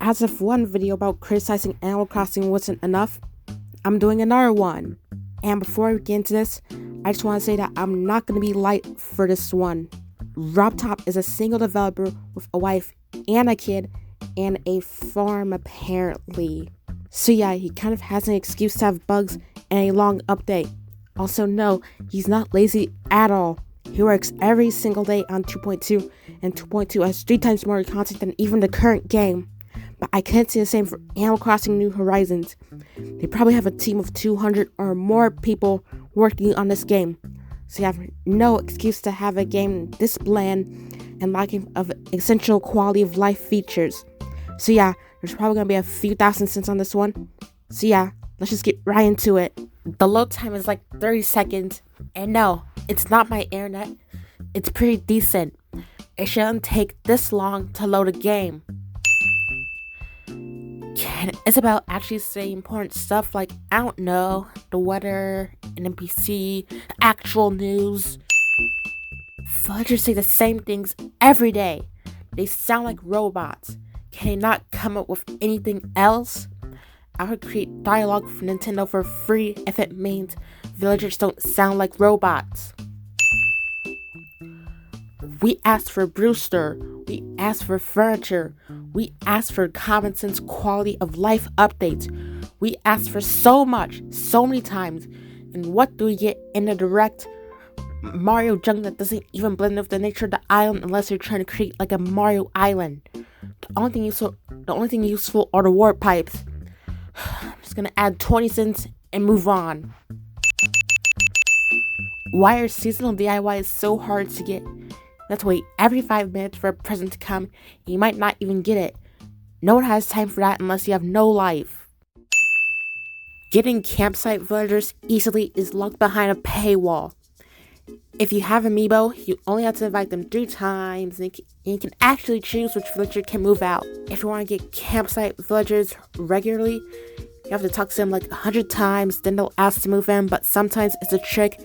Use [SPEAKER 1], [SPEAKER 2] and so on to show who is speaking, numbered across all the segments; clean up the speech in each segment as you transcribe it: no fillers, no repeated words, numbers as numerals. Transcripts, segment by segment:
[SPEAKER 1] as if one video about criticizing Animal Crossing wasn't enough, I'm doing another one. And before we get into this, I just want to say that I'm not going to be light for this one. RobTop is a single developer with a wife and a kid and a farm apparently. So yeah, he kind of has an excuse to have bugs and a long update. Also no, he's not lazy at all. He works every single day on 2.2, and 2.2 has 3 times more content than even the current game. But I can't say the same for Animal Crossing New Horizons. They probably have a team of 200 or more people working on this game. So you have no excuse to have a game this bland and lacking of essential quality of life features. So yeah, there's probably going to be a few thousand cents on this one. So yeah, let's just get right into it. The load time is like 30 seconds. And no, it's not my internet. It's pretty decent. It shouldn't take this long to load a game. Can Isabel actually say important stuff like, I don't know, the weather, an NPC, actual news? Villagers say the same things every day. They sound like robots. Can they not come up with anything else? I would create dialogue for Nintendo for free if it means villagers don't sound like robots. We asked for Brewster. We asked for furniture. We asked for common sense quality of life updates. We asked for so much, so many times. And what do we get in the direct? Mario junk that doesn't even blend with the nature of the island unless you're trying to create like a Mario island. The only thing useful are the warp pipes. I'm just gonna add 20 cents and move on. Why are seasonal DIYs so hard to get? You have to wait every 5 minutes for a present to come, and you might not even get it. No one has time for that unless you have no life. Getting campsite villagers easily is locked behind a paywall. If you have Amiibo, you only have to invite them 3 times, and you can actually choose which villager can move out. If you want to get campsite villagers regularly, you have to talk to them like 100 times, then they'll ask to move in, but sometimes it's a trick,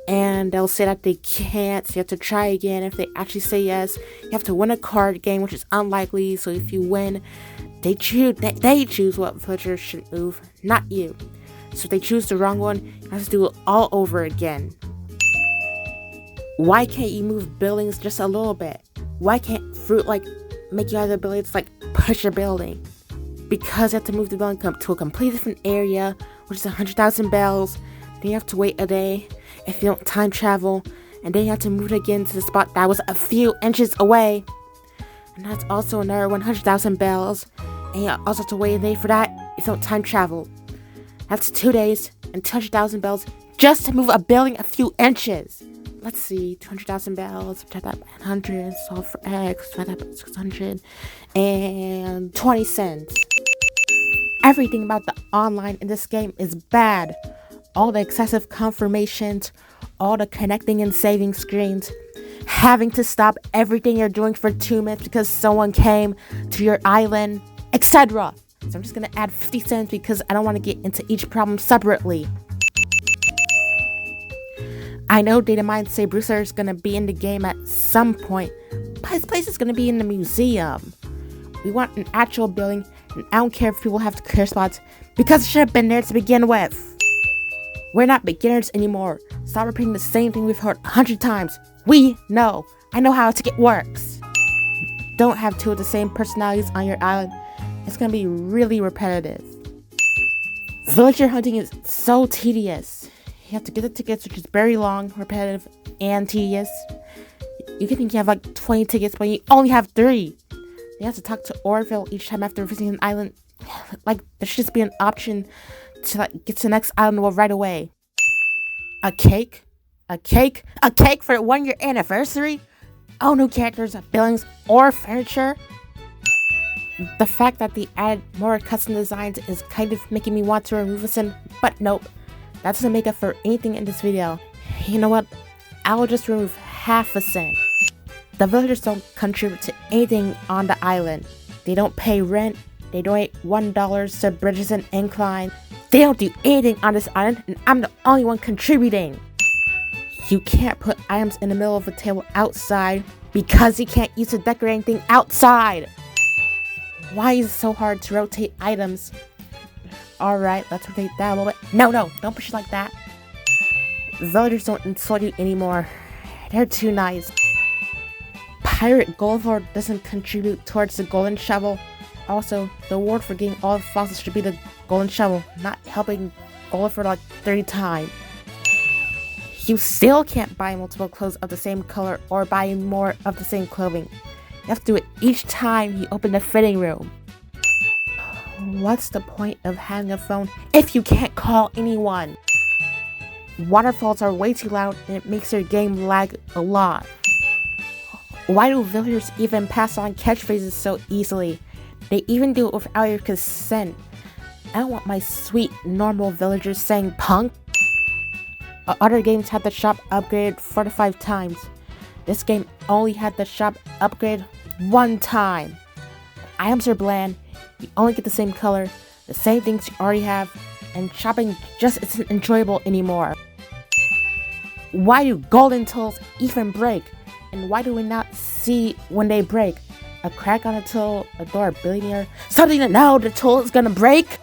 [SPEAKER 1] and they'll say that they can't, so you have to try again. If they actually say yes, you have to win a card game, which is unlikely, so if you win, they choose what villager should move, not you. So if they choose the wrong one, you have to do it all over again. Why can't you move buildings just a little bit? Why can't fruit make you have the ability to push a building? Because you have to move the building to a completely different area, which is 100,000 bells. Then you have to wait a day if you don't time travel, and then you have to move it again to the spot that was a few inches away. And that's also another 100,000 bells, and you also have to wait a day for that if you don't time travel. That's 2 days and 200,000 bells just to move a building a few inches. Let's see, 200,000 bells, divide that by 100, solve for x, divide that by 600, and 20 cents. Everything about the online in this game is bad. All the excessive confirmations, all the connecting and saving screens, having to stop everything you're doing for 2 minutes because someone came to your island, etc. So I'm just going to add 50 cents because I don't want to get into each problem separately. I know data mines say Brewster is going to be in the game at some point, but his place is going to be in the museum. We want an actual building, and I don't care if people have to clear spots because it should have been there to begin with. We're not beginners anymore. Stop repeating the same thing we've heard 100 times. We know. I know how a ticket works. Don't have 2 of the same personalities on your island. It's going to be really repetitive. Villager hunting is so tedious. You have to get the tickets, which is very long, repetitive, and tedious. You can think you have 20 tickets, but you only have 3. You have to talk to Orville each time after visiting an island. There should just be an option to get to the next island right away. A cake? A cake for the 1-year anniversary? Oh, no characters, buildings, or furniture? The fact that they added more custom designs is kind of making me want to remove a sin, but nope. That doesn't make up for anything in this video. You know what? I will just remove half a cent. The villagers don't contribute to anything on the island. They don't pay rent. They donate $1 to Bridges and Incline. They don't do anything on this island, and I'm the only one contributing. You can't put items in the middle of a table outside because you can't use to decorate anything outside. Why is it so hard to rotate items? Alright, let's rotate that a little bit. No, don't push it like that. Villagers don't insult you anymore. They're too nice. Pirate Gulliver doesn't contribute towards the golden shovel. Also, the award for getting all the fossils should be the golden shovel, not helping Gulliver like 30 times. You still can't buy multiple clothes of the same color or buy more of the same clothing. You have to do it each time you open the fitting room. What's the point of having a phone if you can't call anyone? Waterfalls are way too loud and it makes your game lag a lot. Why do villagers even pass on catchphrases so easily? They even do it without your consent. I don't want my sweet normal villagers saying punk. Other games had the shop upgraded 4 to 5 times. This game only had the shop upgraded 1 time. Items are bland, you only get the same color, the same things you already have, and shopping just isn't enjoyable anymore. Why do golden tools even break? And why do we not see when they break? A crack on a tool, a door, a billionaire, something to know the tool is gonna break?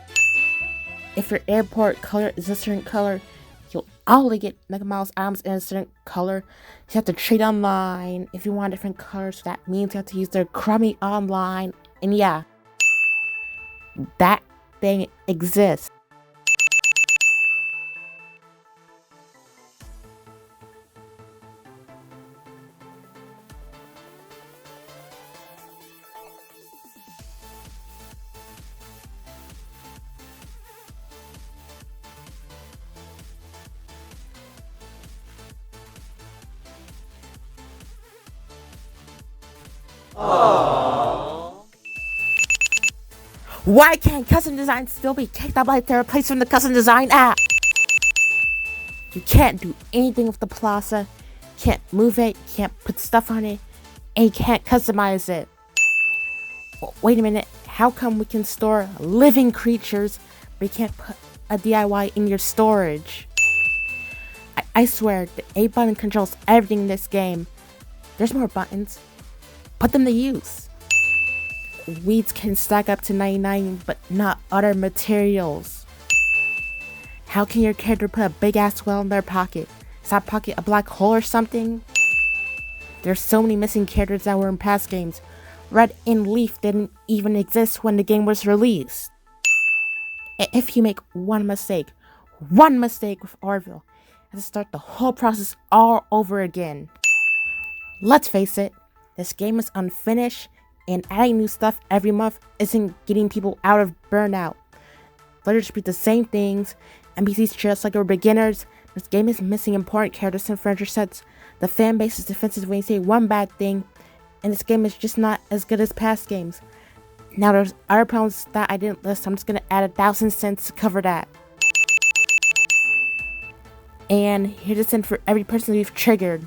[SPEAKER 1] If your airport color is a certain color, you'll only get Mega Miles items in a certain color. You have to trade online. If you want different colors, that means you have to use their crummy online. And yeah, that thing exists. Why can't custom design still be kicked out by their replaced from the custom design app? You can't do anything with the plaza, can't move it, can't put stuff on it, and you can't customize it. Wait a minute, how come we can store living creatures, but you can't put a DIY in your storage? I swear, the A button controls everything in this game. There's more buttons. Put them to use. Weeds can stack up to 99, but not other materials. How can your character put a big ass well in their pocket? Is that pocket a black hole or something? There's so many missing characters that were in past games. Red and Leaf didn't even exist when the game was released. If you make one mistake with Orville, you have to start the whole process all over again. Let's face it, this game is unfinished, and adding new stuff every month isn't getting people out of burnout. Villagers repeat the same things, NPCs treat us like we're beginners. This game is missing important characters and furniture sets. The fan base is defensive when you say one bad thing, and this game is just not as good as past games. Now there's other problems that I didn't list, so I'm just gonna add 1,000 cents to cover that. And here's a cent for every person we've triggered.